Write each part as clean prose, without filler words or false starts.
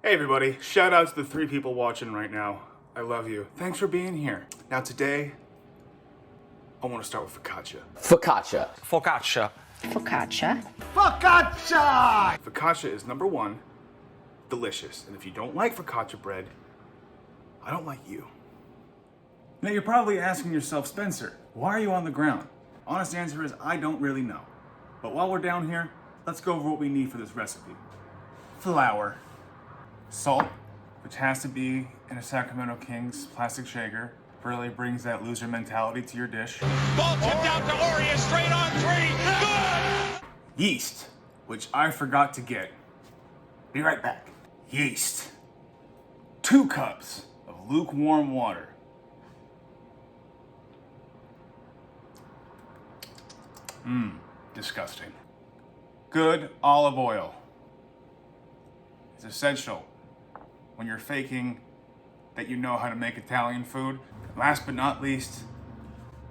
Hey everybody, shout out to the 3 people watching right now. I love you. Thanks for being here. Now today, I want to start with focaccia. Focaccia. Focaccia. Focaccia. Focaccia! Focaccia is number 1, delicious. And if you don't like focaccia bread, I don't like you. Now you're probably asking yourself, Spencer, why are you on the ground? Honest answer is, I don't really know. But while we're down here, let's go over what we need for this recipe. Flour. Salt, which has to be in a Sacramento Kings plastic shaker. Really brings that loser mentality to your dish. Ball tipped out to Oria, straight on 3. Good! Yeast, which I forgot to get. Be right back. Yeast. 2 cups of lukewarm water. Disgusting. Good olive oil. It's essential when you're faking that you know how to make Italian food. Last but not least,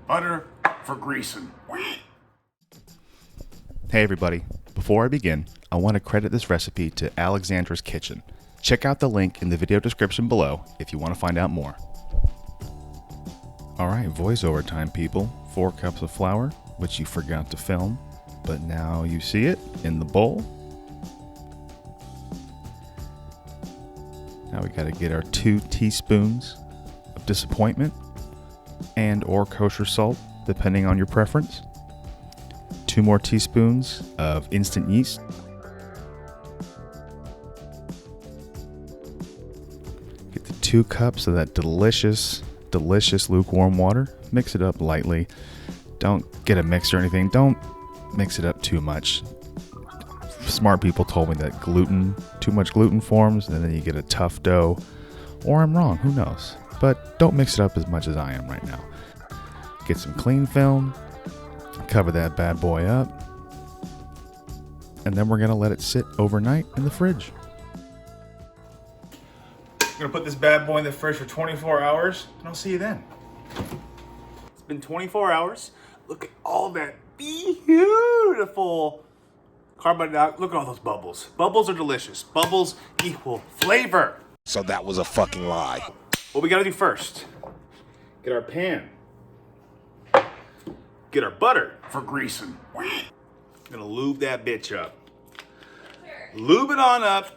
butter for greasing. Hey everybody, before I begin, I want to credit this recipe to Alexandra's Kitchen. Check out the link in the video description below if you want to find out more. Alright, voiceover time people. 4 cups of flour, which you forgot to film, but now you see it in the bowl. Now we gotta get our 2 teaspoons of disappointment and or kosher salt, depending on your preference. 2 more teaspoons of instant yeast. Get the 2 cups of that delicious lukewarm water. Mix it up lightly. Don't get a mix or anything. Don't mix it up too much. Smart people told me that too much gluten forms, and then you get a tough dough. Or I'm wrong, who knows? But don't mix it up as much as I am right now. Get some cling film, cover that bad boy up, and then we're gonna let it sit overnight in the fridge. I'm gonna put this bad boy in the fridge for 24 hours, and I'll see you then. It's been 24 hours. Look at all that beautiful carbon dioxide. Look at all those bubbles. Bubbles are delicious. Bubbles equal flavor. So that was a fucking lie. What we gotta do first, get our pan. Get our butter for greasing. Gonna lube that bitch up. Lube it on up.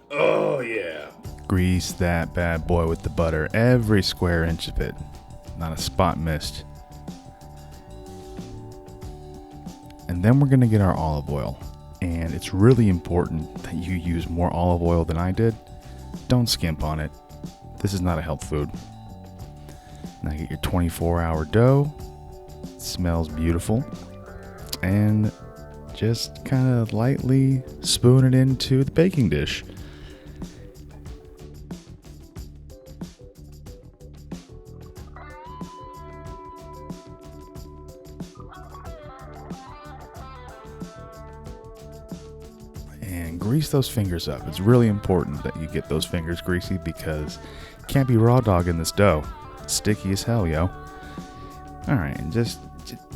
Oh yeah. Grease that bad boy with the butter, every square inch of it. Not a spot missed. And then we're gonna get our olive oil. And it's really important that you use more olive oil than I did. Don't skimp on it. This is not a health food. Now get your 24-hour dough. It smells beautiful. And just kind of lightly spoon it into the baking dish. And grease those fingers up. It's really important that you get those fingers greasy because you can't be raw dogging this dough. It's sticky as hell, yo. Alright, and just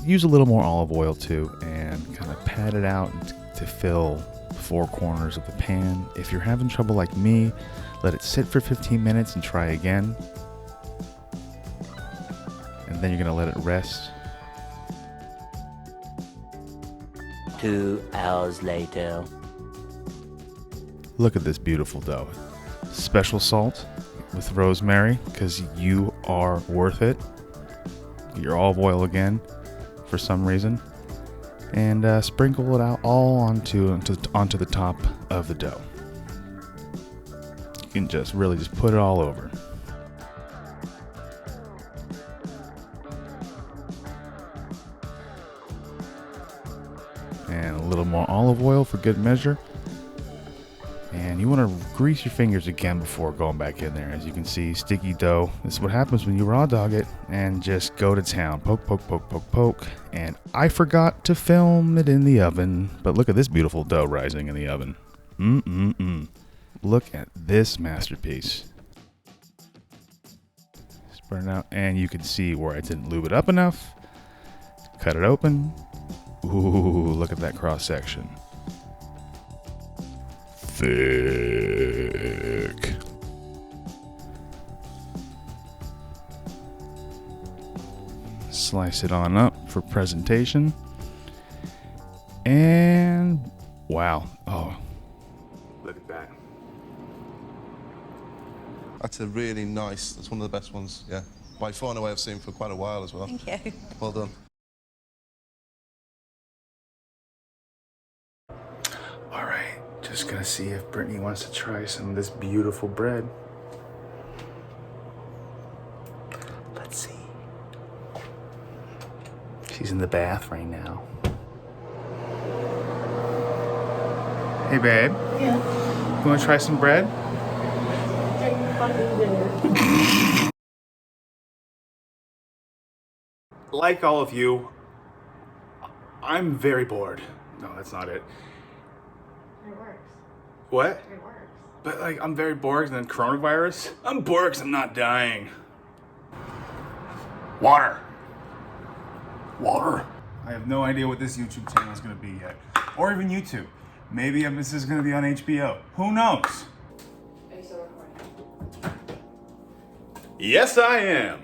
use a little more olive oil too and kind of pat it out to fill the 4 corners of the pan. If you're having trouble like me, let it sit for 15 minutes and try again. And then you're going to let it rest. 2 hours later. Look at this beautiful dough. Special salt with rosemary because you are worth it. Get your olive oil again for some reason. And sprinkle it out all onto the top of the dough. You can just put it all over. And a little more olive oil for good measure. And you want to grease your fingers again before going back in there. As you can see, sticky dough. This is what happens when you raw dog it and just go to town. Poke, poke, poke, poke, poke. And I forgot to film it in the oven. But look at this beautiful dough rising in the oven. Look at this masterpiece. Spread it out. And you can see where I didn't lube it up enough. Cut it open. Ooh, look at that cross section. Thick. slice it on up for presentation. And wow. Oh, Look at that. That's a really nice, that's one of the best ones, yeah. By far and away I've seen for quite a while as well. Thank you. Well done. All right, just gonna see if Brittany wants to try some of this beautiful bread. Let's see. She's in the bath right now. Hey, babe. Yeah. You wanna try some bread? Like all of you, I'm very bored. No, that's not it. It works. What? It works. But like, I'm very bored and then coronavirus? I'm bored because I'm not dying. Water. Water. I have no idea what this YouTube channel is going to be yet. Or even YouTube. Maybe this is going to be on HBO. Who knows? Are you still recording? Yes, I am.